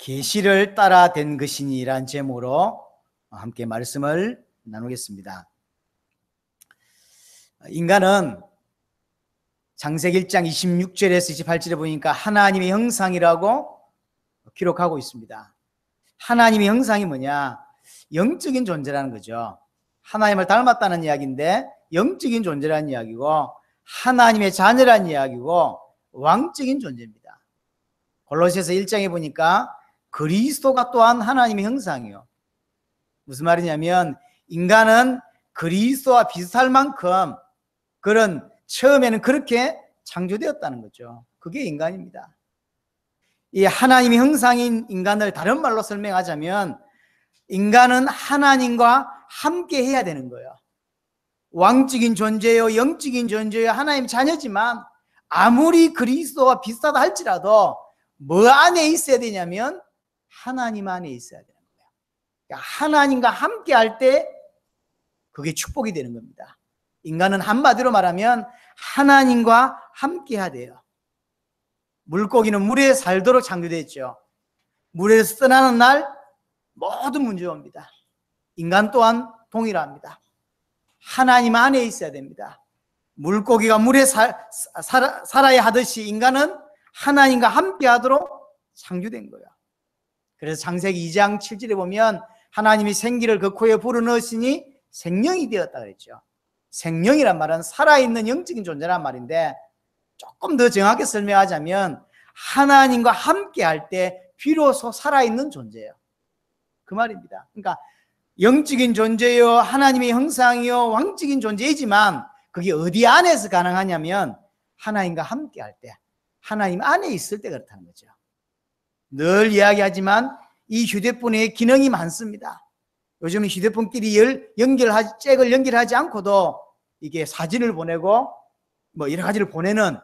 계시를 따라 된 것이니라는 제목으로 함께 말씀을 나누겠습니다. 인간은 창세기 1장 26절에서 28절에 보니까 하나님의 형상이라고 기록하고 있습니다. 하나님의 형상이 뭐냐? 영적인 존재라는 거죠. 하나님을 닮았다는 이야기인데 영적인 존재라는 이야기고 하나님의 자녀라는 이야기고 왕적인 존재입니다. 골로새서 1장에 보니까 그리스도가 또한 하나님의 형상이요. 무슨 말이냐면 인간은 그리스도와 비슷할 만큼 그런 처음에는 그렇게 창조되었다는 거죠. 그게 인간입니다. 이 하나님의 형상인 인간을 다른 말로 설명하자면 인간은 하나님과 함께 해야 되는 거예요. 왕적인 존재요, 영적인 존재요, 하나님 자녀지만 아무리 그리스도와 비슷하다 할지라도 뭐 안에 있어야 되냐면 하나님 안에 있어야 되는 거예요. 그러니까 하나님과 함께 할 때 그게 축복이 되는 겁니다. 인간은 한마디로 말하면 하나님과 함께 해야 돼요. 물고기는 물에 살도록 창조됐죠. 물에서 떠나는 날 모든 문제가 옵니다. 인간 또한 동일합니다. 하나님 안에 있어야 됩니다. 물고기가 물에 살아야 하듯이 인간은 하나님과 함께 하도록 창조된 거예요. 그래서 창세기 2장 7절에 보면 하나님이 생기를 그 코에 불어넣으시니 생명이 되었다 그랬죠. 생명이란 말은 살아있는 영적인 존재란 말인데 조금 더 정확하게 설명하자면 하나님과 함께 할 때 비로소 살아있는 존재예요. 그 말입니다. 그러니까 영적인 존재요, 하나님의 형상이요, 왕적인 존재이지만 그게 어디 안에서 가능하냐면 하나님과 함께 할 때, 하나님 안에 있을 때 그렇다는 거죠. 늘 이야기하지만 이 휴대폰에 기능이 많습니다. 요즘은 휴대폰끼리 잭을 연결하지 않고도 이게 사진을 보내고 뭐 여러 가지를 보내는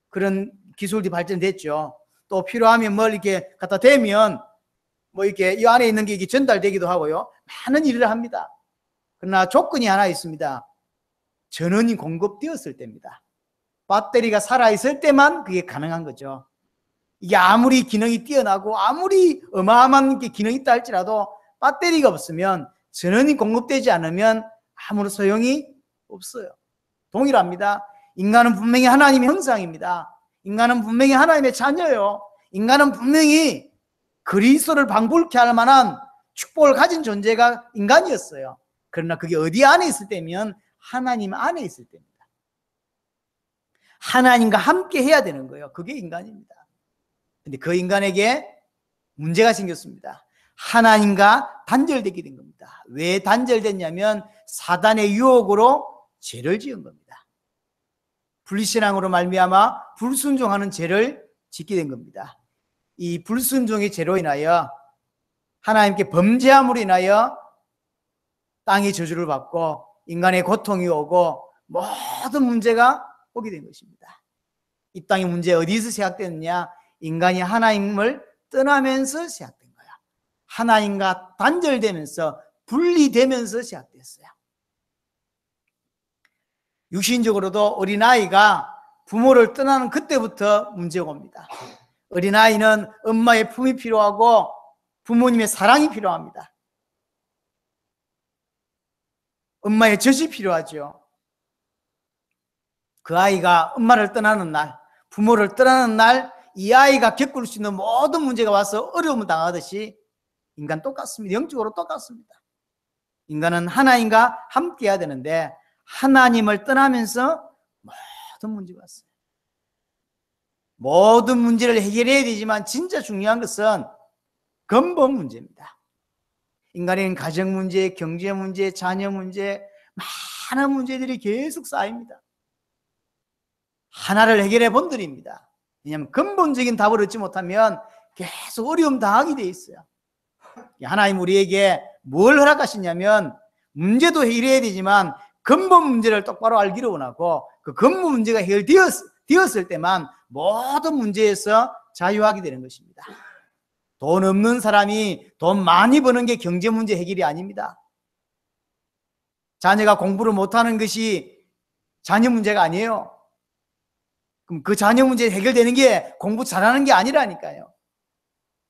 그런 기술이 발전됐죠. 또 필요하면 뭘 이렇게 갖다 대면 뭐 이렇게 이 안에 있는 게 이게 전달되기도 하고요. 많은 일을 합니다. 그러나 조건이 하나 있습니다. 전원이 공급되었을 때입니다. 배터리가 살아있을 때만 그게 가능한 거죠. 이게 아무리 기능이 뛰어나고 아무리 어마어마한 기능이 있다 할지라도 배터리가 없으면 전원이 공급되지 않으면 아무런 소용이 없어요. 동일합니다. 인간은 분명히 하나님의 형상입니다. 인간은 분명히 하나님의 자녀예요. 인간은 분명히 그리스도를 방불케 할 만한 축복을 가진 존재가 인간이었어요. 그러나 그게 어디 안에 있을 때면 하나님 안에 있을 때입니다. 하나님과 함께 해야 되는 거예요. 그게 인간입니다. 근데 그 인간에게 문제가 생겼습니다. 하나님과 단절되게 된 겁니다. 왜 단절됐냐면 사단의 유혹으로 죄를 지은 겁니다. 불신앙으로 말미암아 불순종하는 죄를 짓게 된 겁니다. 이 불순종의 죄로 인하여 하나님께 범죄함으로 인하여 땅의 저주를 받고 인간의 고통이 오고 모든 문제가 오게 된 것입니다. 이 땅의 문제 어디서 시작됐느냐? 인간이 하나님을 떠나면서 시작된 거야. 하나님과 단절되면서 분리되면서 시작됐어요. 육신적으로도 어린아이가 부모를 떠나는 그때부터 문제가 옵니다. 어린아이는 엄마의 품이 필요하고 부모님의 사랑이 필요합니다. 엄마의 젖이 필요하죠. 그 아이가 엄마를 떠나는 날, 부모를 떠나는 날, 이 아이가 겪을 수 있는 모든 문제가 와서 어려움을 당하듯이 인간 똑같습니다. 영적으로 똑같습니다. 인간은 하나님과 함께 해야 되는데 하나님을 떠나면서 모든 문제가 왔어요. 모든 문제를 해결해야 되지만 진짜 중요한 것은 근본 문제입니다. 인간에게는 가정 문제, 경제 문제, 자녀 문제, 많은 문제들이 계속 쌓입니다. 하나를 해결해 본들입니다. 왜냐하면 근본적인 답을 얻지 못하면 계속 어려움 당하게 돼 있어요. 하나님 우리에게 뭘 허락하시냐면 문제도 해결해야 되지만 근본 문제를 똑바로 알기를 원하고 그 근본 문제가 해결되었을 때만 모든 문제에서 자유하게 되는 것입니다. 돈 없는 사람이 돈 많이 버는 게 경제 문제 해결이 아닙니다. 자녀가 공부를 못하는 것이 자녀 문제가 아니에요. 그럼 그 자녀 문제 해결되는 게 공부 잘하는 게 아니라니까요.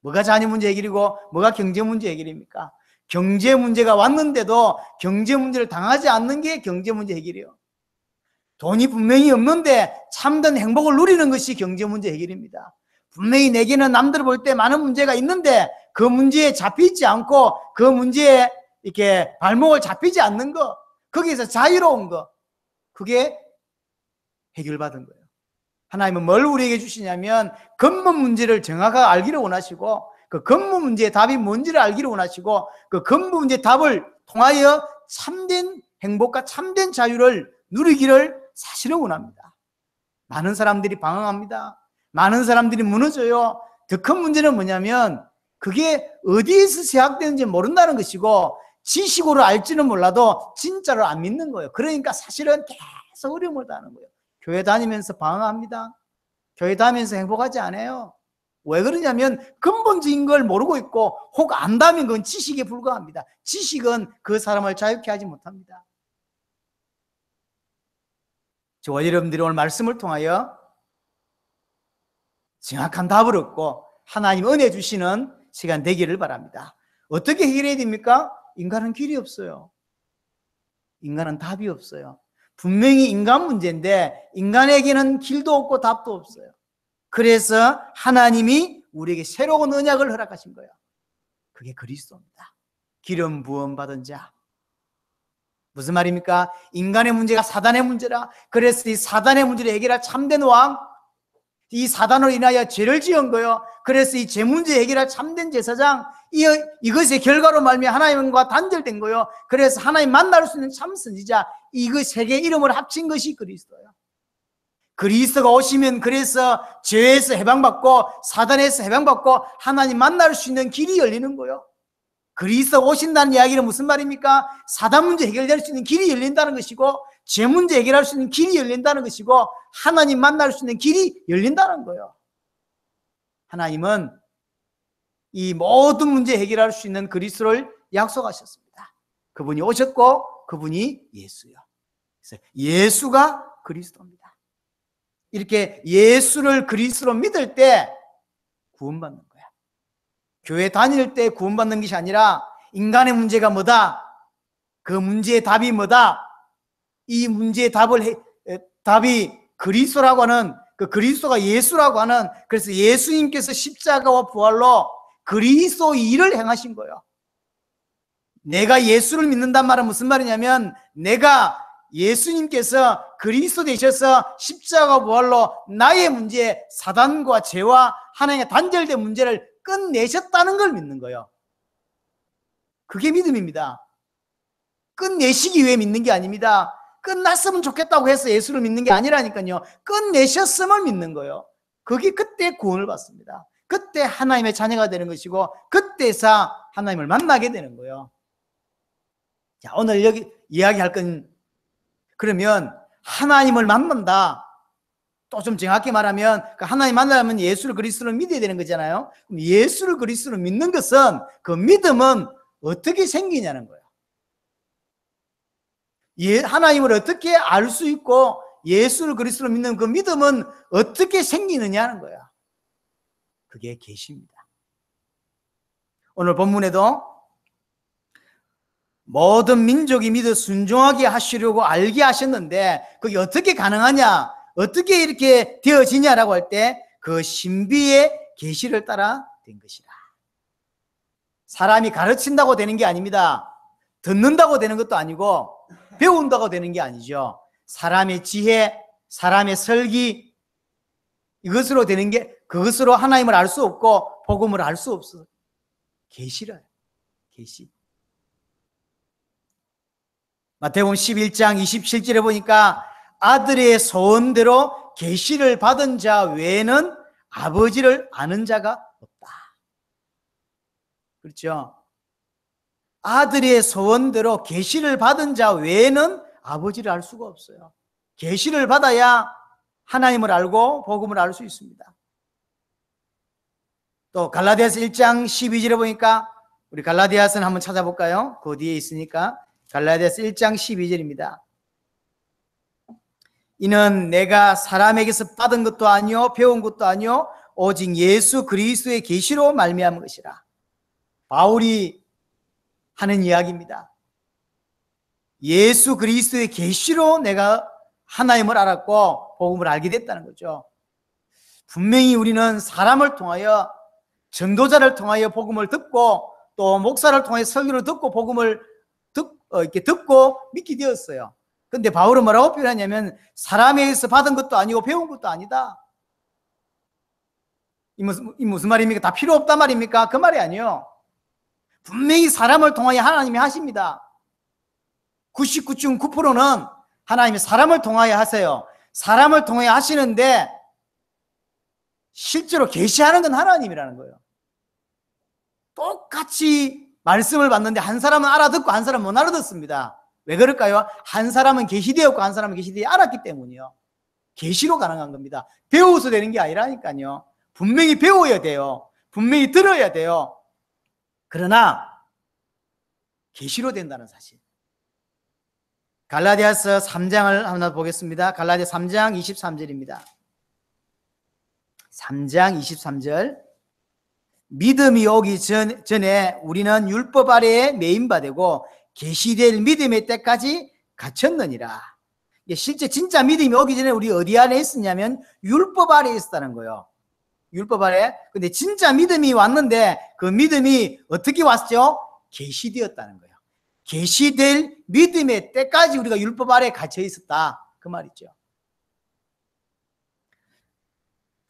뭐가 자녀 문제 해결이고 뭐가 경제 문제 해결입니까? 경제 문제가 왔는데도 경제 문제를 당하지 않는 게 경제 문제 해결이에요. 돈이 분명히 없는데 참된 행복을 누리는 것이 경제 문제 해결입니다. 분명히 내게는 남들 볼 때 많은 문제가 있는데 그 문제에 잡히지 않고 그 문제에 이렇게 발목을 잡히지 않는 거, 거기에서 자유로운 거, 그게 해결받은 거예요. 하나님은 뭘 우리에게 주시냐면 근본 문제를 정확하게 알기를 원하시고 그 근본 문제의 답이 뭔지를 알기를 원하시고 그 근본 문제의 답을 통하여 참된 행복과 참된 자유를 누리기를 사실은 원합니다. 많은 사람들이 방황합니다. 많은 사람들이 무너져요. 더 큰 문제는 뭐냐면 그게 어디에서 시작되는지 모른다는 것이고 지식으로 알지는 몰라도 진짜로 안 믿는 거예요. 그러니까 사실은 계속 어려움을 당하는 거예요. 교회 다니면서 방황합니다. 교회 다니면서 행복하지 않아요. 왜 그러냐면 근본적인 걸 모르고 있고 혹 안다면 그건 지식에 불과합니다. 지식은 그 사람을 자유케 하지 못합니다. 저와 여러분들이 오늘 말씀을 통하여 정확한 답을 얻고 하나님 은혜 주시는 시간 되기를 바랍니다. 어떻게 해결해야 됩니까? 인간은 길이 없어요. 인간은 답이 없어요. 분명히 인간 문제인데 인간에게는 길도 없고 답도 없어요. 그래서 하나님이 우리에게 새로운 언약을 허락하신 거예요. 그게 그리스도입니다. 기름 부음 받은 자. 무슨 말입니까? 인간의 문제가 사단의 문제라. 그래서 이 사단의 문제를 해결할 참된 왕, 이 사단으로 인하여 죄를 지은 거요. 그래서 이 죄 문제 해결할 참된 제사장, 이것의 결과로 말미암아 하나님과 단절된 거요. 그래서 하나님 만날 수 있는 참 선지자, 이거 세 개의 이름을 합친 것이 그리스도예요. 그리스도가 오시면 그래서 죄에서 해방받고 사단에서 해방받고 하나님 만날 수 있는 길이 열리는 거예요. 그리스도가 오신다는 이야기는 무슨 말입니까? 사단 문제 해결될 수 있는 길이 열린다는 것이고 죄 문제 해결할 수 있는 길이 열린다는 것이고 하나님 만날 수 있는 길이 열린다는 거예요. 하나님은 이 모든 문제 해결할 수 있는 그리스도를 약속하셨습니다. 그분이 오셨고 그분이 예수요. 그래서 예수가 그리스도입니다. 이렇게 예수를 그리스도로 믿을 때 구원받는 거야. 교회 다닐 때 구원받는 것이 아니라 인간의 문제가 뭐다? 그 문제의 답이 뭐다? 이 문제의 답이 그리스도라고 하는 그 그리스도가 예수라고 하는 그래서 예수님께서 십자가와 부활로 그리스도의 일을 행하신 거예요. 내가 예수를 믿는단 말은 무슨 말이냐면 내가 예수님께서 그리스도 되셔서 십자가 부활로 나의 문제, 사단과 죄와 하나님의 단절된 문제를 끝내셨다는 걸 믿는 거예요. 그게 믿음입니다. 끝내시기 위해 믿는 게 아닙니다. 끝났으면 좋겠다고 해서 예수를 믿는 게 아니라니까요. 끝내셨음을 믿는 거예요. 그게 그때 구원을 받습니다. 그때 하나님의 자녀가 되는 것이고 그때서 하나님을 만나게 되는 거예요. 자, 오늘 여기 이야기할 건 그러면 하나님을 만난다. 또 좀 정확히 말하면 하나님 만나려면 예수를 그리스도를 믿어야 되는 거잖아요. 그럼 예수를 그리스도를 믿는 것은 그 믿음은 어떻게 생기냐는 거예요. 하나님을 어떻게 알 수 있고 예수를 그리스도로 믿는 그 믿음은 어떻게 생기느냐는 거야. 그게 계시입니다. 오늘 본문에도 모든 민족이 믿어 순종하게 하시려고 알게 하셨는데 그게 어떻게 가능하냐, 어떻게 이렇게 되어지냐라고 할 때 그 신비의 계시를 따라 된 것이라. 사람이 가르친다고 되는 게 아닙니다. 듣는다고 되는 것도 아니고 배운다고 되는 게 아니죠. 사람의 지혜, 사람의 설기, 이것으로 되는 게, 그것으로 하나님을 알 수 없고 복음을 알 수 없어. 계시라요. 계시. 마태복음 11장 27절에 보니까 아들의 소원대로 계시를 받은 자 외에는 아버지를 아는 자가 없다. 그렇죠? 아들의 소원대로 계시를 받은 자 외에는 아버지를 알 수가 없어요. 계시를 받아야 하나님을 알고 복음을 알 수 있습니다. 또 갈라디아서 1장 12절에 보니까 우리 갈라디아서는 한번 찾아볼까요? 그 뒤에 있으니까 갈라디아서 1장 12절입니다. 이는 내가 사람에게서 받은 것도 아니요 배운 것도 아니요 오직 예수 그리스도의 계시로 말미암은 것이라. 바울이 하는 이야기입니다. 예수 그리스도의 계시로 내가 하나님을 알았고 복음을 알게 됐다는 거죠. 분명히 우리는 사람을 통하여, 전도자를 통하여 복음을 듣고 또 목사를 통하여 설교를 듣고 복음을 이렇게 듣고 믿게 되었어요. 근데 바울은 뭐라고 표현하냐면 사람에 의해서 받은 것도 아니고 배운 것도 아니다. 이 무슨 말입니까? 다 필요 없단 말입니까? 그 말이 아니에요. 분명히 사람을 통하여 하나님이 하십니다. 99.9%는 하나님이 사람을 통하여 하세요. 사람을 통하여 하시는데 실제로 계시하는 건 하나님이라는 거예요. 똑같이 말씀을 받는데 한 사람은 알아듣고 한 사람은 못 알아듣습니다. 왜 그럴까요? 한 사람은 계시되었고 한 사람은 계시되지 않았기 때문이요. 계시로 가능한 겁니다. 배워서 되는 게 아니라니까요. 분명히 배워야 돼요. 분명히 들어야 돼요. 그러나 계시로 된다는 사실. 갈라디아서 3장을 한번 보겠습니다. 갈라디아 3장 23절입니다. 3장 23절. 믿음이 오기 전에 우리는 율법 아래에 매인바 되고 계시될 믿음의 때까지 갇혔느니라. 실제 진짜 믿음이 오기 전에 우리 어디 아래 있었냐면 율법 아래에 있었다는 거예요. 율법 아래. 근데 진짜 믿음이 왔는데 그 믿음이 어떻게 왔죠? 계시되었다는 거예요. 계시될 믿음의 때까지 우리가 율법 아래에 갇혀 있었다. 그 말이죠.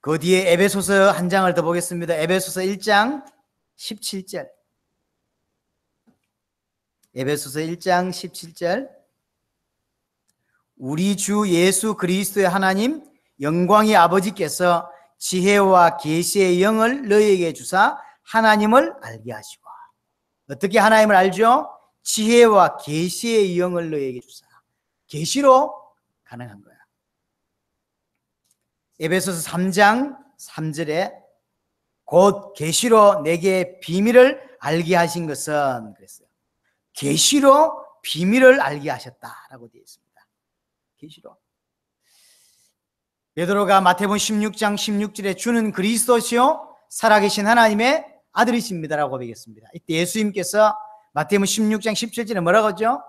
그 뒤에 에베소서 한 장을 더 보겠습니다. 에베소서 1장 17절. 에베소서 1장 17절. 우리 주 예수 그리스도의 하나님 영광의 아버지께서 지혜와 계시의 영을 너희에게 주사 하나님을 알게 하시고. 어떻게 하나님을 알죠? 지혜와 계시의 영을 너희에게 주사. 계시로 가능한 거야. 에베소서 3장 3절에 곧 계시로 내게 비밀을 알게 하신 것은 그랬어요. 계시로 비밀을 알게 하셨다라고 되어 있습니다. 계시로. 베드로가 마태복음 16장 16절에 주는 그리스도시요 살아계신 하나님의 아들이십니다라고 고백했습니다. 이때 예수님께서 마태복음 16장 17절에 뭐라고 하죠?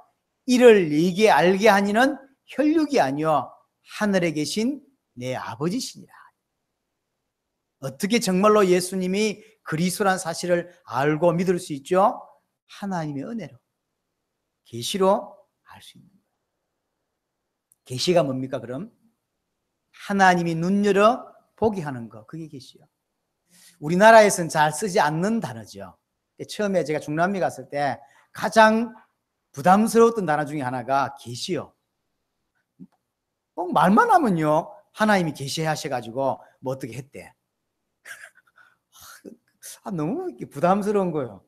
이를 네게 알게 하니는 혈육이 아니요 하늘에 계신 내 아버지시니라. 어떻게 정말로 예수님이 그리스도라는 사실을 알고 믿을 수 있죠? 하나님의 은혜로, 계시로 알 수 있는 거예요. 계시가 뭡니까 그럼? 하나님이 눈 열어 보게 하는 거, 그게 계시요. 우리나라에서는 잘 쓰지 않는 단어죠. 처음에 제가 중남미 갔을 때 가장 부담스러웠던 단어 중에 하나가 계시요. 꼭 말만 하면요 하나님이 계시하셔가지고 뭐 어떻게 했대. 너무 부담스러운 거예요.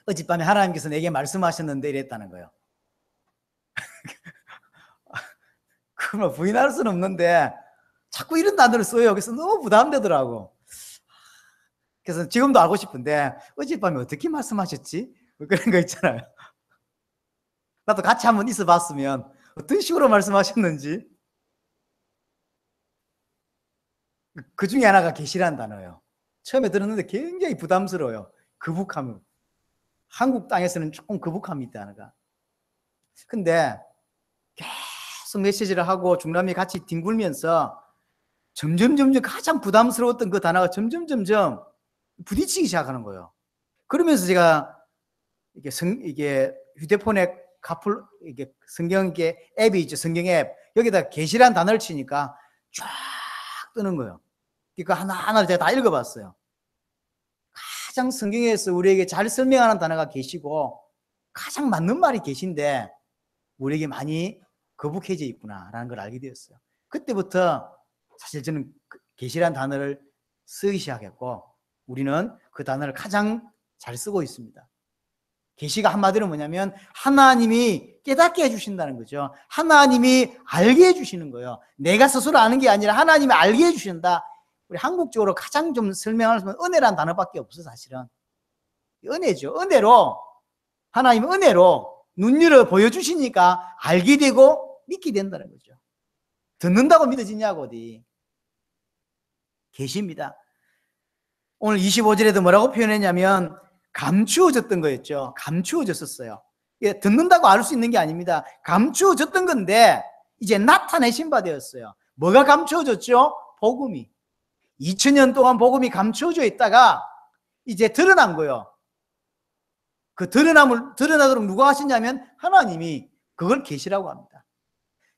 어젯밤에 하나님께서 내게 말씀하셨는데 이랬다는 거예요. 그걸 부인할 수는 없는데 자꾸 이런 단어를 써요. 그래서 너무 부담되더라고. 그래서 지금도 알고 싶은데 어젯밤에 어떻게 말씀하셨지? 그런 거 있잖아요. 나도 같이 한번 있어 봤으면 어떤 식으로 말씀하셨는지. 그 중에 하나가 계시라는 단어예요. 처음에 들었는데 굉장히 부담스러워요. 거북함. 한국 땅에서는 조금 거북함이 있다 하나가. 근데 계속 메시지를 하고 중남미 같이 뒹굴면서 점점 가장 부담스러웠던 그 단어가 점점 부딪히기 시작하는 거예요. 그러면서 제가 이게 휴대폰에 이게 성경 앱이 있죠. 성경 앱. 여기다 계시라는 단어를 치니까 쫙 뜨는 거예요. 그러니까 하나하나 제가 다 읽어봤어요. 가장 성경에서 우리에게 잘 설명하는 단어가 계시고 가장 맞는 말이 계신데 우리에게 많이 거북해져 있구나라는 걸 알게 되었어요. 그때부터 사실 저는 계시라는 단어를 쓰기 시작했고 우리는 그 단어를 가장 잘 쓰고 있습니다. 계시가 한마디로 뭐냐면 하나님이 깨닫게 해주신다는 거죠. 하나님이 알게 해주시는 거예요. 내가 스스로 아는 게 아니라 하나님이 알게 해주신다. 우리 한국적으로 가장 좀 설명하면 은혜라는 단어밖에 없어 사실은. 은혜죠. 은혜로 하나님 은혜로 눈 열어 보여주시니까 알게 되고 믿게 된다는 거죠. 듣는다고 믿어지냐고 어디. 계시입니다. 오늘 25절에도 뭐라고 표현했냐면 감추어졌던 거였죠. 감추어졌었어요. 듣는다고 알 수 있는 게 아닙니다. 감추어졌던 건데 이제 나타내신 바 되었어요. 뭐가 감추어졌죠? 복음이. 2000년 동안 복음이 감추어져 있다가 이제 드러난 거예요. 그 드러나도록 누가 하시냐면 하나님이 그걸 계시라고 합니다.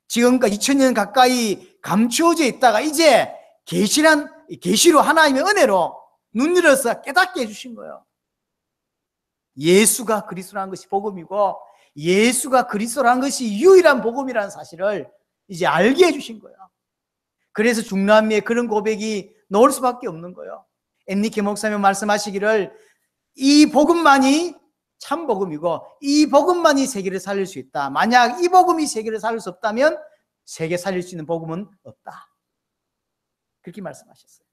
지금까지 2000년 가까이 감추어져 있다가 이제 계시로 하나님의 은혜로 눈 열어서 깨닫게 해주신 거예요. 예수가 그리스도라는 것이 복음이고 예수가 그리스도라는 것이 유일한 복음이라는 사실을 이제 알게 해주신 거예요. 그래서 중남미의 그런 고백이 나올 수밖에 없는 거예요. 앤리케 목사님 말씀하시기를 이 복음만이 참 복음이고 이 복음만이 세계를 살릴 수 있다. 만약 이 복음이 세계를 살릴 수 없다면 세계 살릴 수 있는 복음은 없다. 그렇게 말씀하셨어요.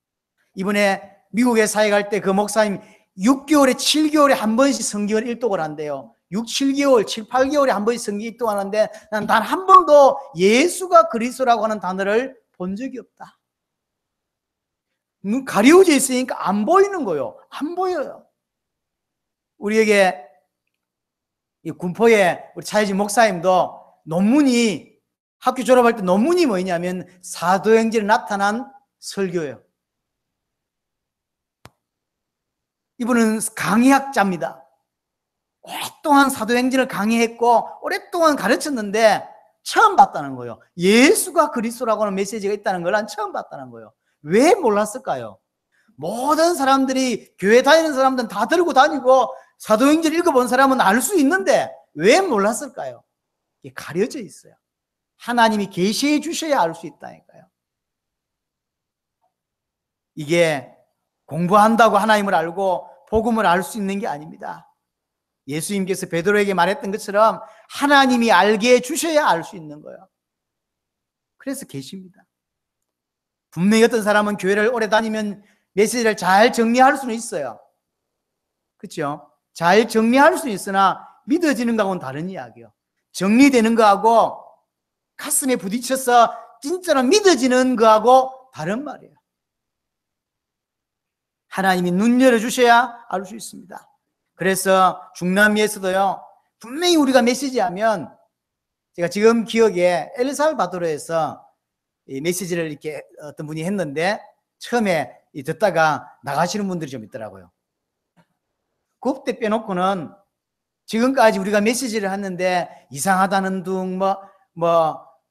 이번에 미국에 사회 갈 때 그 목사님 6개월에 7개월에 한 번씩 성경을 일독을 한대요. 6, 7개월, 7, 8개월에 한 번씩 성경 일독을 하는데 난 단 한 번도 예수가 그리스도라고 하는 단어를 본 적이 없다. 눈 가려워져 있으니까 안 보이는 거예요. 안 보여요. 우리에게 이 군포의 우리 차혜진 목사님도 논문이 학교 졸업할 때 논문이 뭐냐면 사도행전에 나타난 설교예요. 이분은 강의학자입니다. 오랫동안 사도행전을 강의했고 오랫동안 가르쳤는데 처음 봤다는 거예요. 예수가 그리스도라고 하는 메시지가 있다는 걸 난 처음 봤다는 거예요. 왜 몰랐을까요? 모든 사람들이 교회 다니는 사람들은 다 들고 다니고 사도행전 읽어본 사람은 알 수 있는데 왜 몰랐을까요? 이게 가려져 있어요. 하나님이 계시해 주셔야 알 수 있다니까요. 이게 공부한다고 하나님을 알고 복음을 알 수 있는 게 아닙니다. 예수님께서 베드로에게 말했던 것처럼 하나님이 알게 해주셔야 알 수 있는 거예요. 그래서 계십니다. 분명히 어떤 사람은 교회를 오래 다니면 메시지를 잘 정리할 수는 있어요. 그렇죠? 잘 정리할 수는 있으나 믿어지는 거하고는 다른 이야기예요. 정리되는 거하고 가슴에 부딪혀서 진짜로 믿어지는 거하고 다른 말이에요. 하나님이 눈 열어주셔야 알 수 있습니다. 그래서 중남미에서도요, 분명히 우리가 메시지하면, 제가 지금 기억에 엘살바도르에서 이 메시지를 이렇게 어떤 분이 했는데, 처음에 듣다가 나가시는 분들이 좀 있더라고요. 그때 빼놓고는 지금까지 우리가 메시지를 했는데, 이상하다는 둥,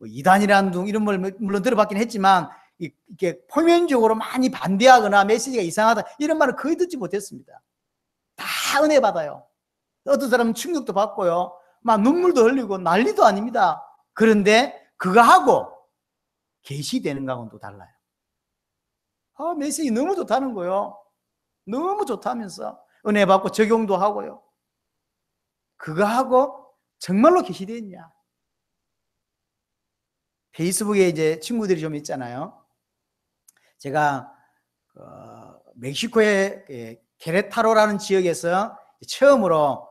이단이라는 둥, 이런 걸 물론 들어봤긴 했지만, 이렇게 표면적으로 많이 반대하거나 메시지가 이상하다 이런 말을 거의 듣지 못했습니다. 다 은혜 받아요. 어떤 사람은 충격도 받고요, 막 눈물도 흘리고 난리도 아닙니다. 그런데 그거 하고 계시되는 거하고는 또 달라요. 메시지 너무 좋다는 거예요. 너무 좋다면서 은혜 받고 적용도 하고요. 그거 하고 정말로 계시되었냐? 페이스북에 이제 친구들이 좀 있잖아요. 제가 멕시코의 케레타로라는 지역에서 처음으로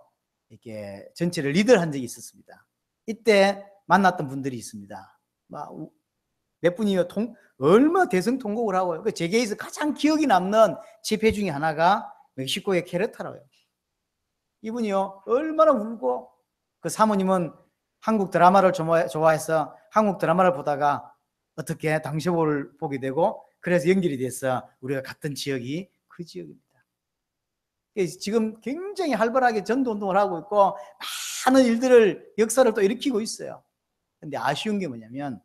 이렇게 전체를 리더를 한 적이 있었습니다. 이때 만났던 분들이 있습니다. 몇 분이요, 얼마 대성통곡을 하고요. 그 제게에서 가장 기억이 남는 집회 중에 하나가 멕시코의 케레타로예요. 이분이요, 얼마나 울고, 그 사모님은 한국 드라마를 좋아해서 한국 드라마를 보다가 어떻게 당시를 보게 되고, 그래서 연결이 돼서 우리가 갔던 지역이 그 지역입니다. 지금 굉장히 활발하게 전도운동을 하고 있고 많은 일들을, 역사를 또 일으키고 있어요. 근데 아쉬운 게 뭐냐면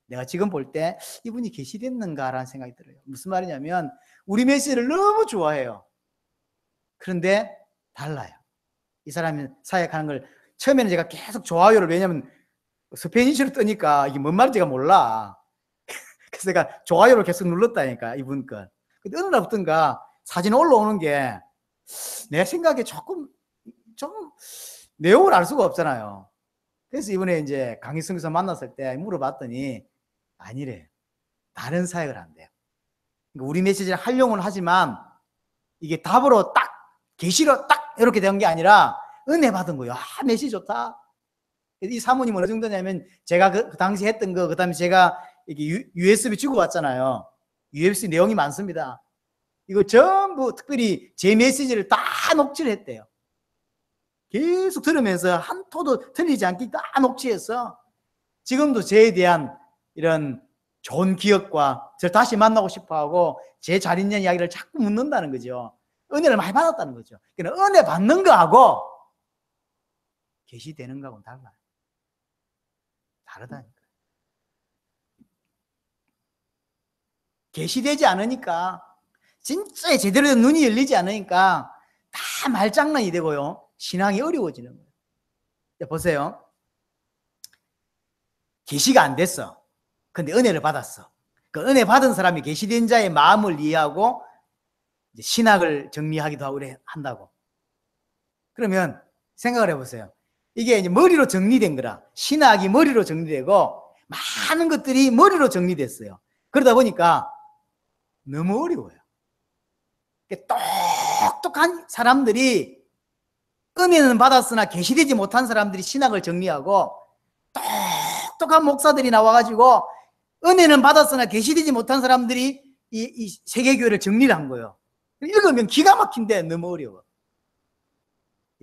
내가 지금 볼 때 이분이 계시됐는가라는 생각이 들어요. 무슨 말이냐면 우리 메시지를 너무 좋아해요. 그런데 달라요. 이 사람이 사역하는 걸 처음에는 제가 계속 좋아요를, 왜냐면 스페인어로 뜨니까 이게 뭔 말인지 제가 몰라. 그래서 내가 좋아요를 계속 눌렀다니까, 이분 거. 근데 어느 날부터인가 사진 올라오는 게 내 생각에 좀 내용을 알 수가 없잖아요. 그래서 이번에 이제 강희성에서 만났을 때 물어봤더니 아니래, 다른 사역을 한대요. 그러니까 우리 메시지를 하려고는 하지만 이게 답으로 딱 계시로 딱 이렇게 된 게 아니라 은혜 받은 거예요. 메시지 좋다. 이 사모님은 어느 정도냐면 제가 그 당시 했던 거, 그 다음에 제가 이렇게 USB 주고 왔잖아요. UFC 내용이 많습니다. 이거 전부 특별히 제 메시지를 다 녹취를 했대요. 계속 들으면서 한 토도 틀리지 않게 다 녹취해서 지금도 저에 대한 이런 좋은 기억과 저를 다시 만나고 싶어하고 제 잘 있는 이야기를 자꾸 묻는다는 거죠. 은혜를 많이 받았다는 거죠. 그러니까 은혜 받는 거하고 계시되는 거하고는 달라요. 다르다니까. 계시되지 않으니까, 진짜 제대로 된 눈이 열리지 않으니까 다 말장난이 되고요. 신앙이 어려워지는 거예요. 보세요. 계시가 안 됐어. 근데 은혜를 받았어. 그 은혜 받은 사람이 계시된 자의 마음을 이해하고 이제 신학을 정리하기도 하고 그래 한다고. 그러면 생각을 해보세요. 이게 이제 머리로 정리된 거라. 신학이 머리로 정리되고 많은 것들이 머리로 정리됐어요. 그러다 보니까 너무 어려워요. 똑똑한 사람들이, 은혜는 받았으나 계시되지 못한 사람들이 신학을 정리하고, 똑똑한 목사들이 나와가지고 은혜는 받았으나 계시되지 못한 사람들이 이 세계교회를 정리를 한 거예요. 읽으면 기가 막힌데 너무 어려워.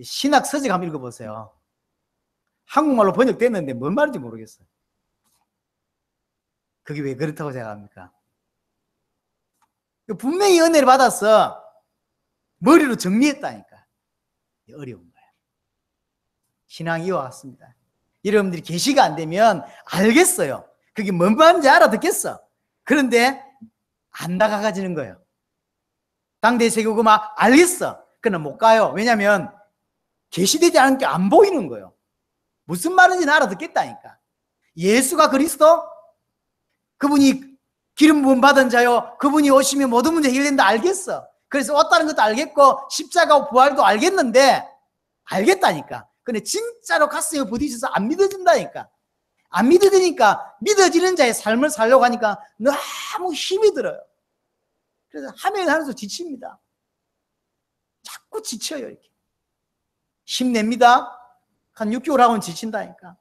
신학 서적 한번 읽어보세요. 한국말로 번역됐는데 뭔 말인지 모르겠어요. 그게 왜 그렇다고 생각합니까? 분명히 은혜를 받아서 머리로 정리했다니까. 어려운 거예요. 신앙이 이와 같습니다. 여러분들이 계시가 안 되면 알겠어요. 그게 뭔 말인지 알아듣겠어. 그런데 안 다가가지는 거예요. 당대 세계고마 알겠어. 그러나 못 가요. 왜냐하면 계시되지 않은 게 안 보이는 거예요. 무슨 말인지는 알아듣겠다니까. 예수가 그리스도? 그분이 기름 부음 받은 자요, 그분이 오시면 모든 문제 해결된다 알겠어. 그래서 왔다는 것도 알겠고 십자가와 부활도 알겠는데, 알겠다니까. 근데 진짜로 가슴에 부딪혀서 안 믿어진다니까. 안 믿어지니까 믿어지는 자의 삶을 살려고 하니까 너무 힘이 들어요. 그래서 하면서 지칩니다. 자꾸 지쳐요. 이렇게 힘냅니다. 한 6개월 하고는 지친다니까.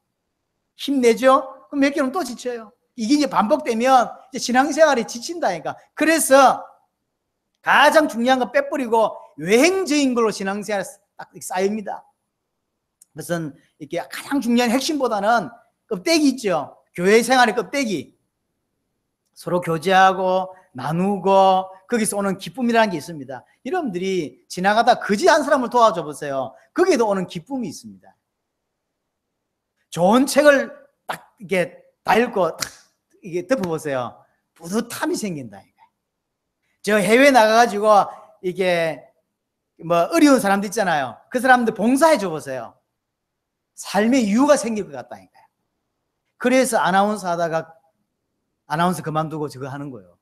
힘내죠? 그럼 몇 개월은 또 지쳐요. 이게 이제 반복되면 이제 신앙생활이 지친다니까. 그래서 가장 중요한 거 빼버리고 외행적인 걸로 신앙생활이 딱 쌓입니다. 그것은 이렇게 가장 중요한 핵심보다는 껍데기 있죠. 교회 생활의 껍데기. 서로 교제하고 나누고 거기서 오는 기쁨이라는 게 있습니다. 여러분들이 지나가다 거지 한 사람을 도와줘 보세요. 거기에도 오는 기쁨이 있습니다. 좋은 책을 딱 이렇게 다 읽고 딱 이게 덮어보세요. 뿌듯함이 생긴다니까. 저 해외 나가가지고 이게 뭐 어려운 사람들 있잖아요. 그 사람들 봉사해 줘 보세요. 삶의 이유가 생길 것 같다니까요. 그래서 아나운서 하다가 아나운서 그만두고 저거 하는 거예요.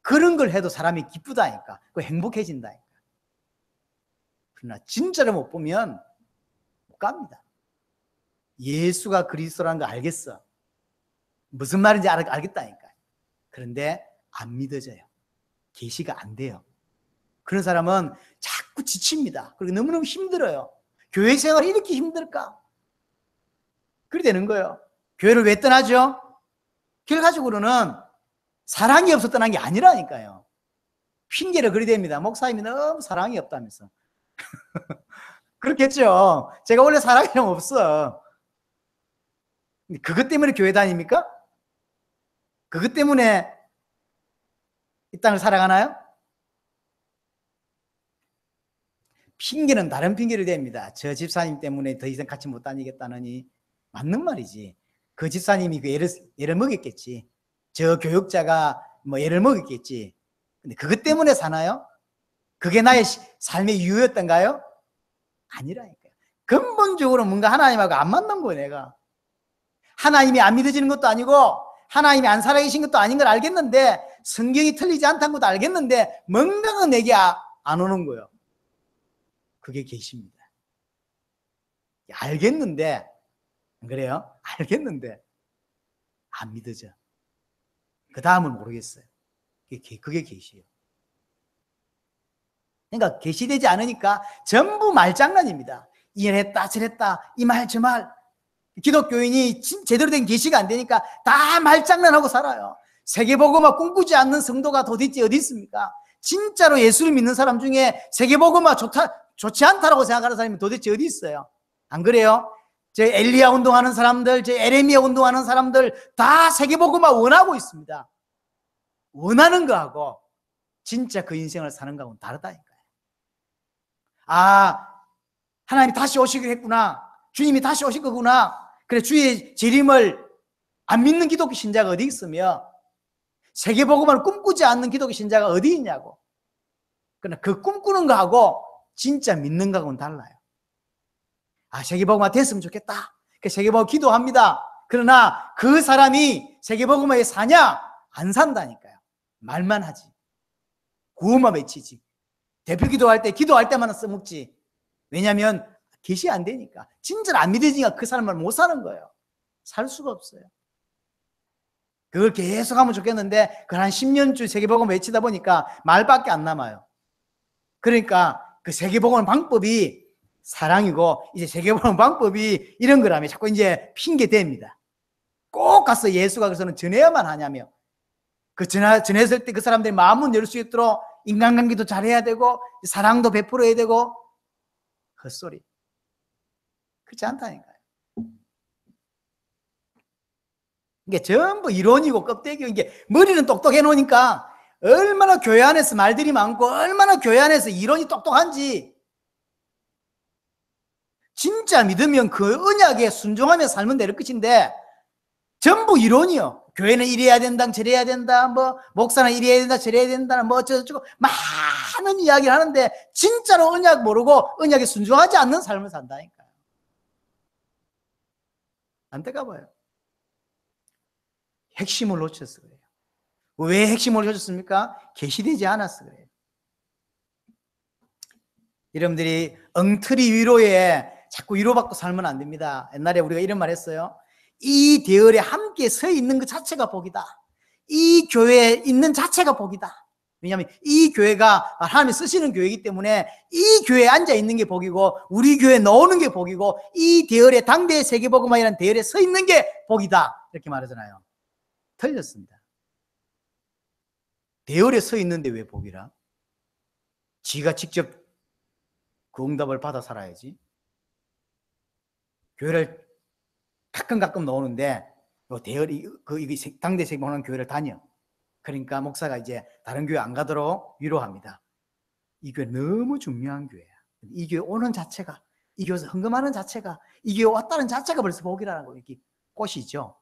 그런 걸 해도 사람이 기쁘다니까. 그 행복해진다니까. 그러나 진짜로 못 보면 못 갑니다. 예수가 그리스도라는 거 알겠어. 무슨 말인지 알겠다니까. 그런데 안 믿어져요. 계시가 안 돼요. 그런 사람은 자꾸 지칩니다. 그리고 너무너무 힘들어요. 교회 생활이 이렇게 힘들까? 그렇게 되는 거예요. 교회를 왜 떠나죠? 결과적으로는 사랑이 없어 떠난 게 아니라니까요. 핑계를 그리 댑니다. 목사님이 너무 사랑이 없다면서. 그렇겠죠. 제가 원래 사랑이 좀 없어. 그것 때문에 교회 다닙니까? 그것 때문에 이 땅을 살아가나요? 핑계는 다른 핑계를 댑니다. 저 집사님 때문에 더 이상 같이 못 다니겠다느니. 맞는 말이지. 그 집사님이 그 애를 먹였겠지. 저 교육자가 뭐 애를 먹였겠지. 근데 그것 때문에 사나요? 그게 나의 삶의 이유였던가요? 아니라니까요. 근본적으로 뭔가 하나님하고 안 맞는 거예요, 내가. 하나님이 안 믿어지는 것도 아니고 하나님이 안 살아계신 것도 아닌 걸 알겠는데, 성경이 틀리지 않다는 것도 알겠는데 뭔가가 내게 안 오는 거예요. 그게 계십니다. 알겠는데, 안 그래요? 알겠는데 안 믿어져. 그 다음은 모르겠어요. 그게 계시예요. 그러니까 계시되지 않으니까 전부 말장난입니다. 이랬다 저랬다 이 말 저 말. 기독교인이 제대로 된 계시가 안 되니까 다 말장난하고 살아요. 세계복음화 꿈꾸지 않는 성도가 도대체 어디 있습니까? 진짜로 예수를 믿는 사람 중에 세계복음화 좋지 않다라고 생각하는 사람이 도대체 어디 있어요? 안 그래요? 저 엘리야 운동하는 사람들, 저 에레미야 운동하는 사람들 다 세계복음화 원하고 있습니다. 원하는 거하고 진짜 그 인생을 사는 거하고는 다르다니까요. 아, 하나님이 다시 오시기로 했구나. 주님이 다시 오실 거구나. 그래, 주의 재림을 안 믿는 기독교 신자가 어디 있으며 세계복음을 꿈꾸지 않는 기독교 신자가 어디 있냐고. 그러나 그 꿈꾸는 거하고 진짜 믿는 거하고는 달라요. 아, 세계복음화 됐으면 좋겠다. 그 세계복음 기도합니다. 그러나 그 사람이 세계복음화에 사냐? 안 산다니까요. 말만 하지. 구호만 외치지. 대표 기도할 때만 써먹지. 왜냐하면 계시 안 되니까. 진짜로 안 믿으니까 그 사람을 못 사는 거예요. 살 수가 없어요. 그걸 계속 하면 좋겠는데 그걸 한 10년째 세계복음 외치다 보니까 말밖에 안 남아요. 그러니까 그 세계복음 방법이 사랑이고 이제 세계복음 방법이 이런 거라면 자꾸 이제 핑계 댑니다. 꼭 가서 예수가 그래서는 전해야만 하냐며. 그 전했을 때 그 사람들이 마음은 열 수 있도록 인간관계도 잘해야 되고 사랑도 베풀어야 되고 헛소리. 그렇지 않다니까요. 이게 전부 이론이고 껍데기고 이게 머리는 똑똑해 놓으니까 얼마나 교회 안에서 말들이 많고 얼마나 교회 안에서 이론이 똑똑한지 진짜 믿으면 그 언약에 순종하며 살면 될 것인데 전부 이론이요. 교회는 이래야 된다, 저래야 된다, 뭐 목사는 이래야 된다, 저래야 된다, 뭐 어쩌고저쩌고 많은 이야기를 하는데 진짜로 언약 모르고 언약에 순종하지 않는 삶을 산다니까요. 안타까워요. 핵심을 놓쳤어 그래요. 왜 핵심을 놓쳤습니까? 계시되지 않았어 그래요. 여러분들이 엉터리 위로에 자꾸 위로받고 살면 안 됩니다. 옛날에 우리가 이런 말 했어요. 이 대열에 함께 서 있는 것 자체가 복이다. 이 교회에 있는 자체가 복이다. 왜냐하면 이 교회가 하나님이 쓰시는 교회이기 때문에 이 교회에 앉아 있는 게 복이고 우리 교회에 나오는 게 복이고 이 대열에 당대의 세계복음화이라는 대열에 서 있는 게 복이다. 이렇게 말하잖아요. 틀렸습니다. 대열에 서 있는데 왜 복이라? 지가 직접 그 응답을 받아 살아야지. 교회를 가끔 나오는데 대열이 당대 세계복음화 교회를 다녀. 그러니까 목사가 이제 다른 교회 안 가도록 위로합니다. 이 교회 너무 중요한 교회야. 이 교회 오는 자체가, 이 교회에서 헌금하는 자체가, 이 교회 왔다는 자체가 벌써 복이라는 거 이렇게 꽃이죠.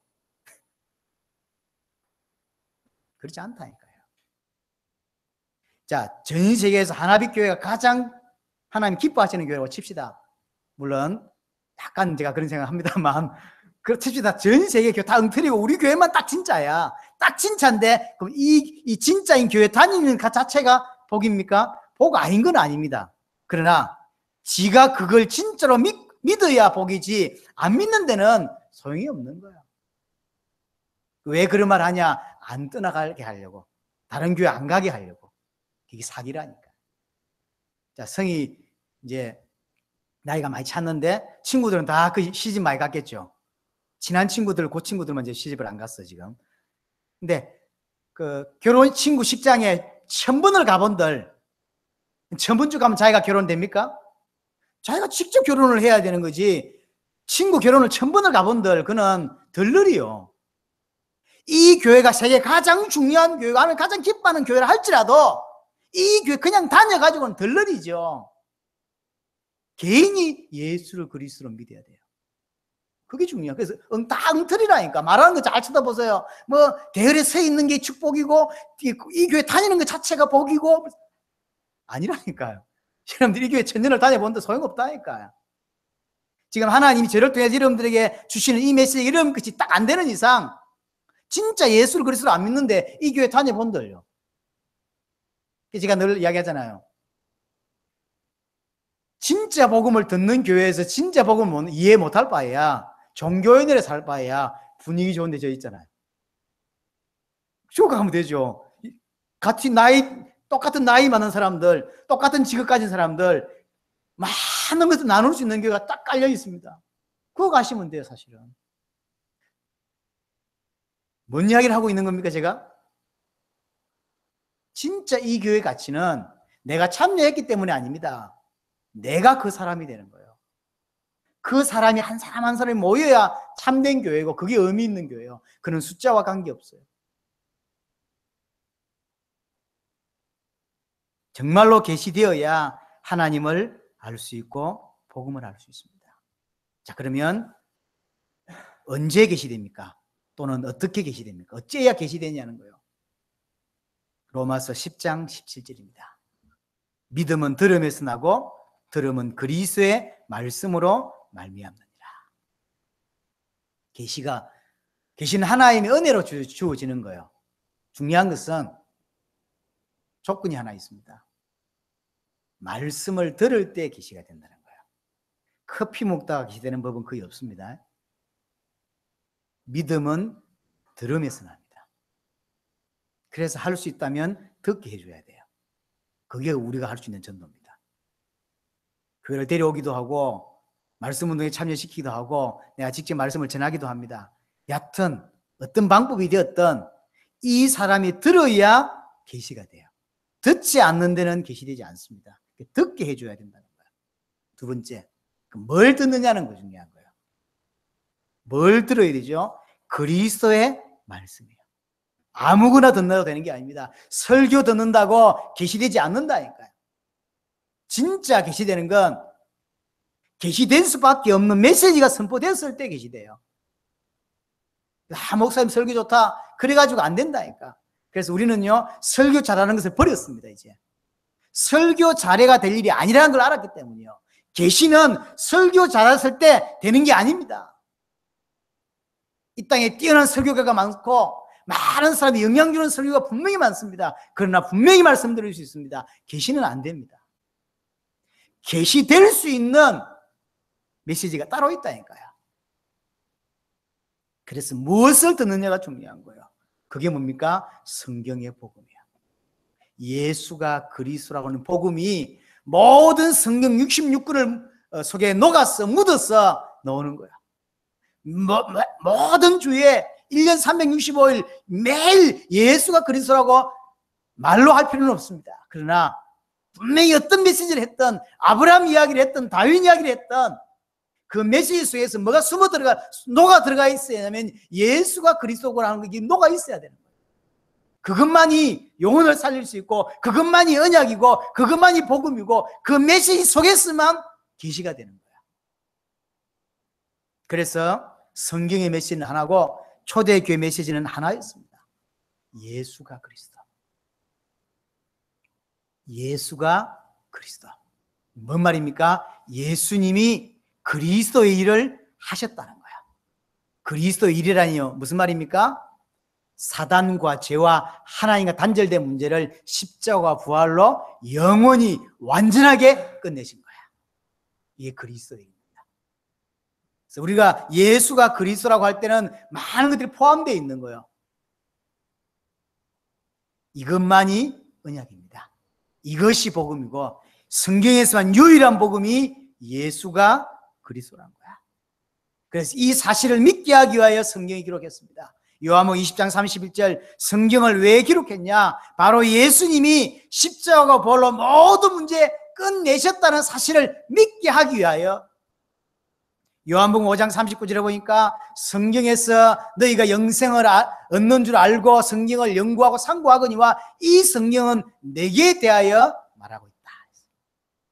그렇지 않다니까요. 자, 전 세계에서 하나빛 교회가 가장 하나님 기뻐하시는 교회라고 칩시다. 물론 약간 제가 그런 생각을 합니다만 칩시다. 전 세계 교회 다 엉터리고 우리 교회만 딱 진짜야. 딱 진짜인데 그럼 이 진짜인 교회 다니는 것 자체가 복입니까? 복 아닌 건 아닙니다. 그러나 지가 그걸 진짜로 믿어야 복이지 안 믿는 데는 소용이 없는 거야. 왜 그런 말 하냐? 안 떠나가게 하려고. 다른 교회 안 가게 하려고. 이게 사기라니까. 자, 성이 이제 나이가 많이 찼는데 친구들은 다 그 시집 많이 갔겠죠. 친한 친구들, 그 친구들만 이제 시집을 안 갔어, 지금. 근데 그 결혼 친구 식장에 1000번을 가본들 1000번쯤 가면 자기가 결혼됩니까? 자기가 직접 결혼을 해야 되는 거지. 친구 결혼을 1000번을 가본들 그는 덜러리요. 이 교회가 세계 가장 중요한 교회가 하면 가장 기뻐하는 교회를 할지라도 이 교회 그냥 다녀가지고는 덜러리죠. 개인이 예수를 그리스도로 믿어야 돼요. 그게 중요해요. 그래서 다 엉터리라니까. 말하는 거 잘 쳐다보세요. 뭐 대열에 서 있는 게 축복이고 이 교회 다니는 것 자체가 복이고 아니라니까요. 여러분들 이 교회 천년을 다녀보는데 소용없다니까요. 지금 하나님이 저를 통해서 여러분들에게 주시는 이 메시지 이런 것이 딱 안 되는 이상 진짜 예수를 그리스도로 안 믿는데 이 교회 다녀본들요. 제가 늘 이야기하잖아요. 진짜 복음을 듣는 교회에서 진짜 복음을 이해 못할 바에야 종교인들에 살 바에야 분위기 좋은 데 저 있잖아요. 쇼가 가면 되죠. 똑같은 나이 많은 사람들, 똑같은 직업 가진 사람들 많은 것을 나눌 수 있는 교회가 딱 깔려 있습니다. 그거 가시면 돼요. 사실은 뭔 이야기를 하고 있는 겁니까 제가? 진짜 이 교회 가치는 내가 참여했기 때문이 아닙니다. 내가 그 사람이 되는 거예요. 그 사람이 한 사람 한 사람이 모여야 참된 교회고 그게 의미 있는 교회예요. 그는 숫자와 관계없어요. 정말로 계시되어야 하나님을 알 수 있고 복음을 알 수 있습니다. 자, 그러면 언제 계시됩니까? 또는 어떻게 계시됩니까? 어째야 계시되냐는 거예요. 로마서 10장 17절입니다. 믿음은 들음에서 나고 들음은 그리스도의 말씀으로 말미암느니라. 계시는 하나님의 은혜로 주어지는 거예요. 중요한 것은 조건이 하나 있습니다. 말씀을 들을 때 계시가 된다는 거예요. 커피 먹다가 계시되는 법은 거의 없습니다. 믿음은 들음에서 납니다. 그래서 할 수 있다면 듣게 해줘야 돼요. 그게 우리가 할 수 있는 전도입니다. 그걸 데려오기도 하고 말씀 운동에 참여시키기도 하고 내가 직접 말씀을 전하기도 합니다. 여하튼 어떤 방법이 되었든 이 사람이 들어야 계시가 돼요. 듣지 않는 데는 계시되지 않습니다. 듣게 해줘야 된다는 거예요. 두 번째, 뭘 듣느냐는 거 중요한 거예요. 뭘 들어야 되죠? 그리스도의 말씀이에요. 아무거나 듣는다고 되는 게 아닙니다. 설교 듣는다고 계시되지 않는다니까요. 진짜 계시되는 건 계시될 수밖에 없는 메시지가 선포됐을 때 계시돼요. 목사님 설교 좋다 그래가지고 안 된다니까. 그래서 우리는요 설교 잘하는 것을 버렸습니다. 이제 설교 잘해가 될 일이 아니라는 걸 알았기 때문이요. 계시는 설교 잘했을 때 되는 게 아닙니다. 이 땅에 뛰어난 설교가가 많고 많은 사람이 영향 주는 설교가 분명히 많습니다. 그러나 분명히 말씀드릴 수 있습니다. 계시는 안 됩니다. 계시될 수 있는 메시지가 따로 있다니까요. 그래서 무엇을 듣느냐가 중요한 거예요. 그게 뭡니까? 성경의 복음이에요. 예수가 그리스도라고 하는 복음이 모든 성경 66권을 속에 녹아서 묻어서 나오는 거야. 모든 주에 1년 365일 매일 예수가 그리스도라고 말로 할 필요는 없습니다. 그러나 분명히 어떤 메시지를 했던 아브라함 이야기를 했던 다윗 이야기를 했던 그 메시지 속에서 뭐가 녹아 들어가 있어야 하면 예수가 그리스도라는 게 녹아 있어야 되는 거예요. 그것만이 영혼을 살릴 수 있고 그것만이 언약이고 그것만이 복음이고 그 메시지 속에서만 계시가 되는 거야. 그래서 성경의 메시지는 하나고 초대교회 메시지는 하나였습니다. 예수가 그리스도. 예수가 그리스도. 뭔 말입니까? 예수님이 그리스도의 일을 하셨다는 거야. 그리스도의 일이라니요. 무슨 말입니까? 사단과 죄와 하나님과 단절된 문제를 십자가와 부활로 영원히 완전하게 끝내신 거야. 이게 그리스도의 일입니다. 그래서 우리가 예수가 그리스도라고 할 때는 많은 것들이 포함되어 있는 거예요. 이것만이 언약입니다. 이것이 복음이고 성경에서만 유일한 복음이 예수가 그리스도란 거야. 그래서 이 사실을 믿게 하기 위하여 성경이 기록했습니다. 요한복음 20장 31절 성경을 왜 기록했냐? 바로 예수님이 십자가와 부활로 모든 문제 끝내셨다는 사실을 믿게 하기 위하여. 요한복음 5장 39절에 보니까 성경에서 너희가 영생을 얻는 줄 알고 성경을 연구하고 상고하거니와 이 성경은 내게 대하여 말하고 있다.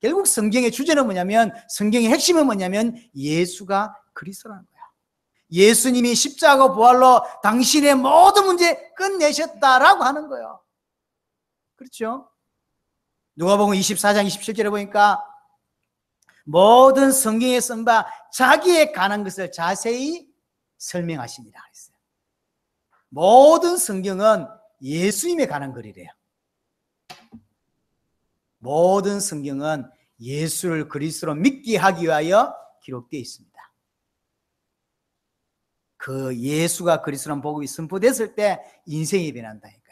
결국 성경의 주제는 뭐냐면 성경의 핵심은 뭐냐면 예수가 그리스도라는 거야. 예수님이 십자가 부활로 당신의 모든 문제 끝내셨다라고 하는 거예요. 그렇죠? 누가복음 24장 27절에 보니까 모든 성경에 쓴 바 자기에 관한 것을 자세히 설명하시니라 했어요. 모든 성경은 예수님에 관한 글이래요. 모든 성경은 예수를 그리스도로 믿게 하기 위하여 기록되어 있습니다. 그 예수가 그리스도라는 복음이 선포됐을 때 인생이 변한다니까요.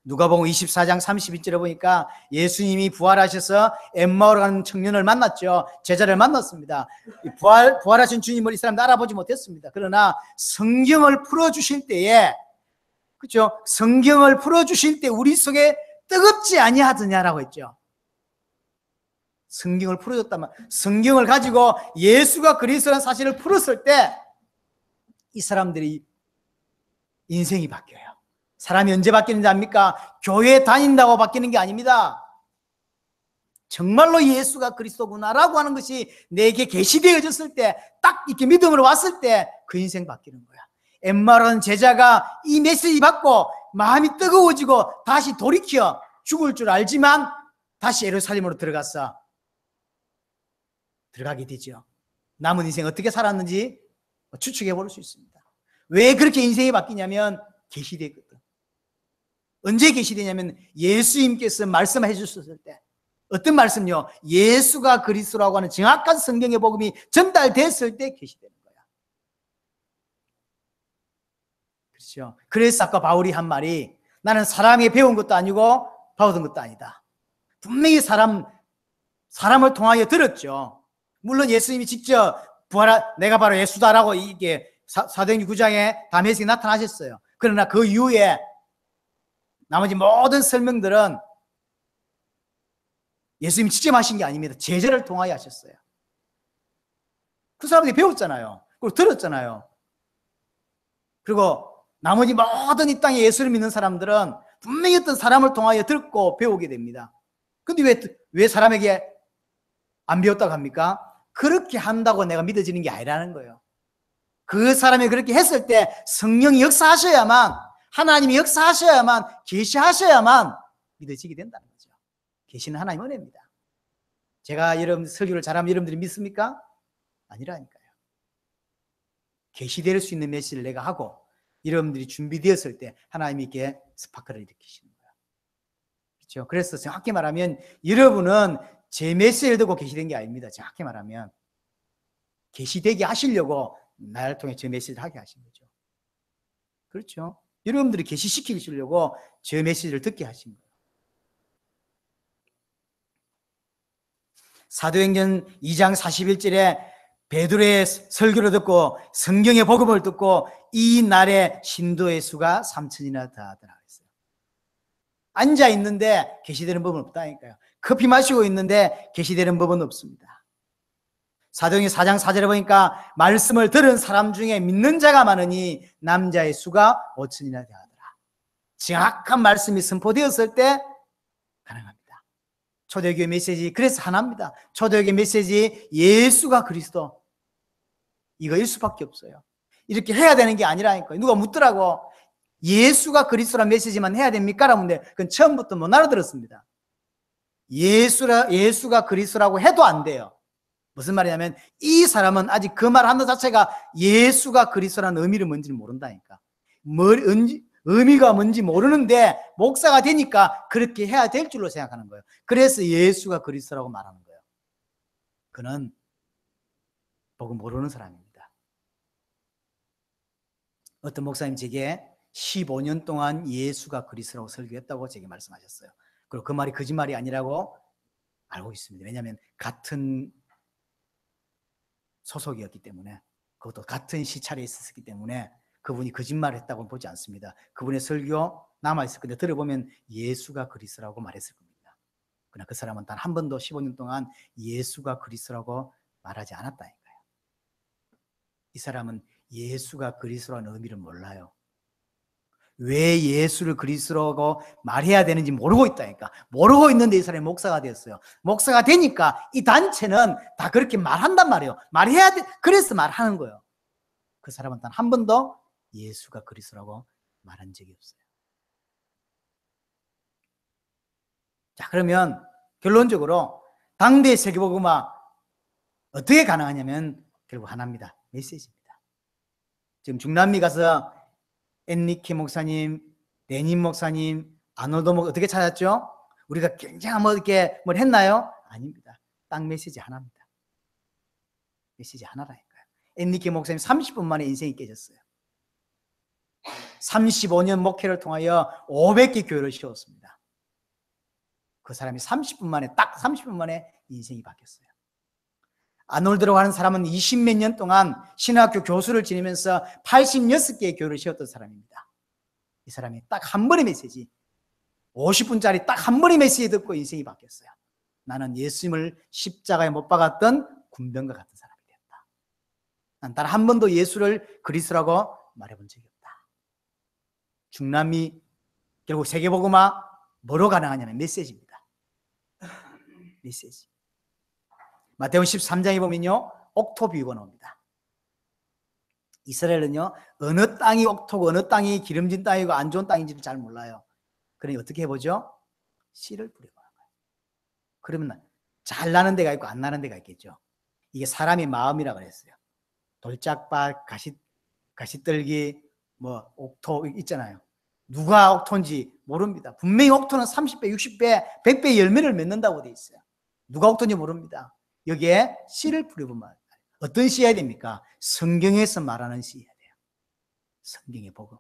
누가복음 24장 32절에 보니까 예수님이 부활하셔서 엠마오로 가는 청년을 만났죠. 제자를 만났습니다. 부활하신 주님을 이 사람도 알아보지 못했습니다. 그러나 성경을 풀어주실 때에, 그렇죠? 성경을 풀어주실 때 우리 속에 뜨겁지 아니하더냐라고 했죠. 성경을 풀어줬다면, 성경을 가지고 예수가 그리스도라는 사실을 풀었을 때 이 사람들이 인생이 바뀌어요. 사람이 언제 바뀌는지 압니까? 교회 다닌다고 바뀌는 게 아닙니다. 정말로 예수가 그리스도구나라고 하는 것이 내게 계시되어졌을 때, 딱 이렇게 믿음으로 왔을 때 그 인생 바뀌는 거야. 엠마라는 제자가 이 메시지 받고 마음이 뜨거워지고 다시 돌이켜 죽을 줄 알지만 다시 예루살렘으로 들어가게 되죠. 남은 인생 어떻게 살았는지 추측해 볼 수 있습니다. 왜 그렇게 인생이 바뀌냐면 계시되거든. 언제 계시되냐면 예수님께서 말씀해 주셨을 때. 어떤 말씀요? 예수가 그리스도라고 하는 정확한 성경의 복음이 전달됐을 때 계시되는 거야. 그렇죠? 그래서 아까 바울이 한 말이, 나는 사람에게 배운 것도 아니고 받은 것도 아니다. 분명히 사람을 통하여 들었죠. 물론 예수님이 직접 내가 바로 예수다라고 이게 사도행전 9장에 다메섹에 나타나셨어요. 그러나 그 이후에 나머지 모든 설명들은 예수님이 직접 하신 게 아닙니다. 제자를 통하여 하셨어요. 그 사람들이 배웠잖아요. 그리고 들었잖아요. 그리고 나머지 모든 이 땅에 예수를 믿는 사람들은 분명히 어떤 사람을 통하여 듣고 배우게 됩니다. 근데 왜 사람에게 안 배웠다고 합니까? 그렇게 한다고 내가 믿어지는 게 아니라는 거예요. 그 사람이 그렇게 했을 때 성령이 역사하셔야만, 하나님이 역사하셔야만, 계시하셔야만 믿어지게 된다는 거죠. 계시는 하나님 은혜입니다. 제가 여러분 설교를 잘하면 여러분들이 믿습니까? 아니라니까요. 계시될 수 있는 메시지를 내가 하고 여러분들이 준비되었을 때 하나님이 이렇게 스파크를 일으키시는 거예요. 그렇죠? 그래서 정확히 말하면 여러분은 제 메시지를 듣고 계시된 게 아닙니다. 정확히 말하면 계시되게 하시려고 나를 통해 제 메시지를 하게 하신 거죠. 그렇죠? 여러분들이 계시시키시려고 제 메시지를 듣게 하신 거예요. 사도행전 2장 41절에 베드로의 설교를 듣고 성경의 복음을 듣고 이 날에 신도의 수가 3,000이나 더하더라 했어요. 앉아 있는데 계시되는 법은 없다니까요. 커피 마시고 있는데 계시되는 법은 없습니다. 사도행전 4장 4절에 보니까 말씀을 들은 사람 중에 믿는 자가 많으니 남자의 수가 5,000이나 되하더라. 정확한 말씀이 선포되었을 때 가능합니다. 초대교회 메시지 그래서 하나입니다. 초대교회 메시지 예수가 그리스도, 이거일 수밖에 없어요. 이렇게 해야 되는 게 아니라니까요. 누가 묻더라고, 예수가 그리스도란 메시지만 해야 됩니까? 라고 하는데 그건 처음부터 못 알아들었습니다. 예수가 그리스도라고 해도 안 돼요. 무슨 말이냐면 이 사람은 아직 그 말 하는 자체가 예수가 그리스도라는 의미를 뭔지를 모른다니까. 의미가 뭔지 모르는데 목사가 되니까 그렇게 해야 될 줄로 생각하는 거예요. 그래서 예수가 그리스도라고 말하는 거예요. 그는 복음 모르는 사람입니다. 어떤 목사님 제게 15년 동안 예수가 그리스도라고 설교했다고 제게 말씀하셨어요. 그리고 그 말이 거짓말이 아니라고 알고 있습니다. 왜냐하면 같은 소속이었기 때문에, 그것도 같은 시차에 있었기 때문에 그분이 거짓말을 했다고 보지 않습니다. 그분의 설교 남아있을 건데 들어보면 예수가 그리스도라고 말했을 겁니다. 그러나 그 사람은 단 한 번도 15년 동안 예수가 그리스도라고 말하지 않았다니까요. 이 사람은 예수가 그리스도라는 의미를 몰라요. 왜 예수를 그리스도라고 말해야 되는지 모르고 있다니까. 모르고 있는데 이 사람이 목사가 되었어요. 목사가 되니까 이 단체는 다 그렇게 말한단 말이에요. 말해야 돼. 그래서 말하는 거예요. 그 사람은 단 한 번도 예수가 그리스도라고 말한 적이 없어요. 자, 그러면 결론적으로 당대의 세계복음화 어떻게 가능하냐면 결국 하나입니다. 메시지입니다. 지금 중남미 가서 엔리케 목사님, 데님 목사님, 아놀드 목사 어떻게 찾았죠? 우리가 굉장히 뭐 이렇게 뭘 했나요? 아닙니다. 딱 메시지 하나입니다. 메시지 하나라니까요. 엔리케 목사님 30분 만에 인생이 깨졌어요. 35년 목회를 통하여 500개 교회를 세웠습니다. 그 사람이 30분 만에, 딱 30분 만에 인생이 바뀌었어요. 아놀드라고 하는 사람은 20몇 년 동안 신학교 교수를 지내면서 86개의 교회를 세웠던 사람입니다. 이 사람이 딱 한 번의 메시지, 50분짜리 딱 한 번의 메시지 듣고 인생이 바뀌었어요. 나는 예수님을 십자가에 못 박았던 군병과 같은 사람이 되었다. 난 단 한 번도 예수를 그리스도라고 말해본 적이 없다. 중남미 결국 세계복음화 뭐로 가능하냐면 메시지입니다. 메시지. 마태복음 13장에 보면요, 옥토 비유가 나옵니다. 이스라엘은요, 어느 땅이 옥토고 어느 땅이 기름진 땅이고 안 좋은 땅인지를 잘 몰라요. 그러니 어떻게 해보죠? 씨를 뿌려보는 거예요. 그러면 잘 나는 데가 있고 안 나는 데가 있겠죠. 이게 사람의 마음이라고 그랬어요. 돌짝밭, 가시떨기, 뭐 옥토 있잖아요. 누가 옥토인지 모릅니다. 분명히 옥토는 30배, 60배, 100배 열매를 맺는다고 돼 있어요. 누가 옥토인지 모릅니다. 여기에 씨를 뿌려보면 어떤 씨여야 됩니까? 성경에서 말하는 씨여야 돼요. 성경의 복음.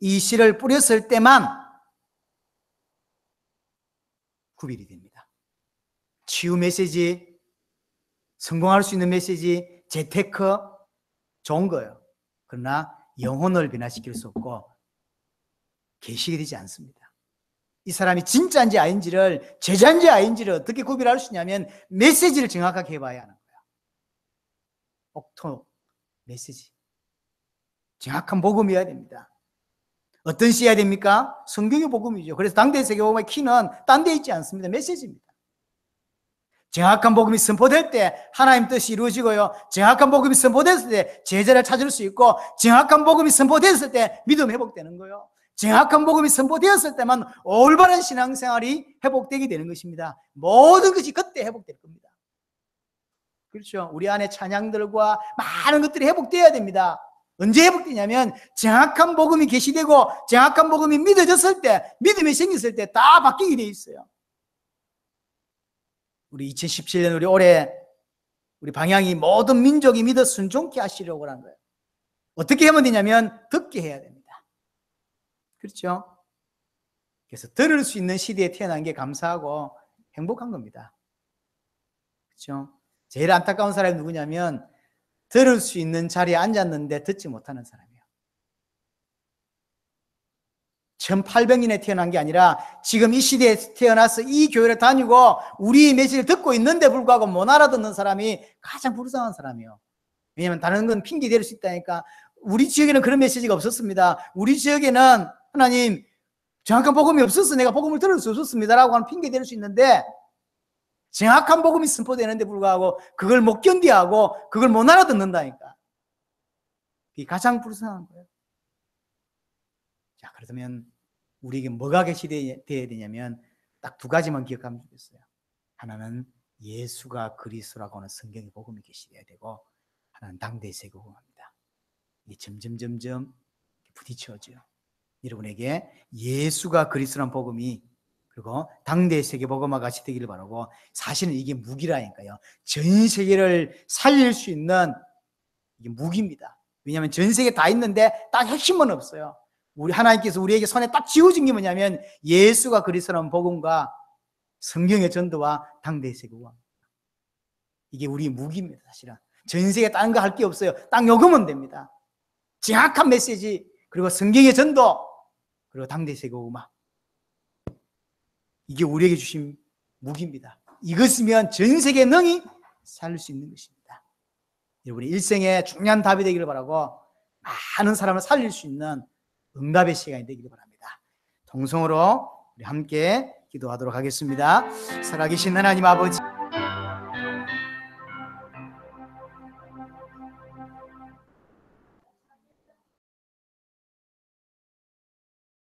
이 씨를 뿌렸을 때만 구별이 됩니다. 치유 메시지, 성공할 수 있는 메시지, 재테크, 좋은 거예요. 그러나 영혼을 변화시킬 수 없고 계시게 되지 않습니다. 이 사람이 진짜인지 아닌지를, 제자인지 아닌지를 어떻게 구별할 수 있냐면 메시지를 정확하게 해봐야 하는 거예요. 옥토 메시지. 정확한 복음이어야 됩니다. 어떤 씨여야 됩니까? 성경의 복음이죠. 그래서 당대 세계복음의 키는 딴 데 있지 않습니다. 메시지입니다. 정확한 복음이 선포될 때 하나님 뜻이 이루어지고요. 정확한 복음이 선포됐을 때 제자를 찾을 수 있고, 정확한 복음이 선포됐을 때 믿음 회복되는 거예요. 정확한 복음이 선포되었을 때만 올바른 신앙생활이 회복되게 되는 것입니다. 모든 것이 그때 회복될 겁니다. 그렇죠? 우리 안에 찬양들과 많은 것들이 회복되어야 됩니다. 언제 회복되냐면 정확한 복음이 계시되고 정확한 복음이 믿어졌을 때, 믿음이 생겼을 때 다 바뀌게 돼 있어요. 우리 2017년 우리 올해 우리 방향이 모든 민족이 믿어 순종케 하시려고 하는 거예요. 어떻게 하면 되냐면 듣게 해야 됩니다. 그렇죠? 그래서 들을 수 있는 시대에 태어난 게 감사하고 행복한 겁니다. 그렇죠? 제일 안타까운 사람이 누구냐면 들을 수 있는 자리에 앉았는데 듣지 못하는 사람이에요. 1800년에 태어난 게 아니라 지금 이 시대에 태어나서 이 교회를 다니고 우리 메시지를 듣고 있는데 불구하고 못 알아듣는 사람이 가장 불쌍한 사람이에요. 왜냐하면 다른 건 핑계 댈 수 있다니까. 우리 지역에는 그런 메시지가 없었습니다. 우리 지역에는 하나님 정확한 복음이 없어서 내가 복음을 들을 수 없었습니다 라고 하는 핑계 댈 수 있는데, 정확한 복음이 선포되는데 불구하고 그걸 못 견디하고 그걸 못 알아듣는다니까. 이게 가장 불쌍한 거예요. 자, 그렇다면 우리에게 뭐가 계시되어야 되냐면 딱 두 가지만 기억하면 좋겠어요. 하나는 예수가 그리스도라고 하는 성경의 복음이 계시되어야 되고, 하나는 당대의 세계복음입니다. 이게 점점 부딪혀져요. 여러분에게 예수가 그리스도라는 복음이, 그리고 당대의 세계복음화 같이 되기를 바라고, 사실은 이게 무기라니까요. 전 세계를 살릴 수 있는 이게 무기입니다. 왜냐하면 전 세계 다 있는데 딱 핵심은 없어요. 우리 하나님께서 우리에게 손에 딱 쥐어준 게 뭐냐면 예수가 그리스도라는 복음과 성경의 전도와 당대의 세계복음. 이게 우리 무기입니다. 사실은 전 세계 다른 거 할 게 없어요. 딱 요거면 됩니다. 정확한 메시지, 그리고 성경의 전도, 그리고 당대의 세계복음. 이게 우리에게 주신 무기입니다. 이것이면 전 세계 능히 살릴 수 있는 것입니다. 여러분의 일생에 중요한 답이 되기를 바라고, 많은 사람을 살릴 수 있는 응답의 시간이 되기를 바랍니다. 동성으로 우리 함께 기도하도록 하겠습니다. 살아계신 하나님 아버지,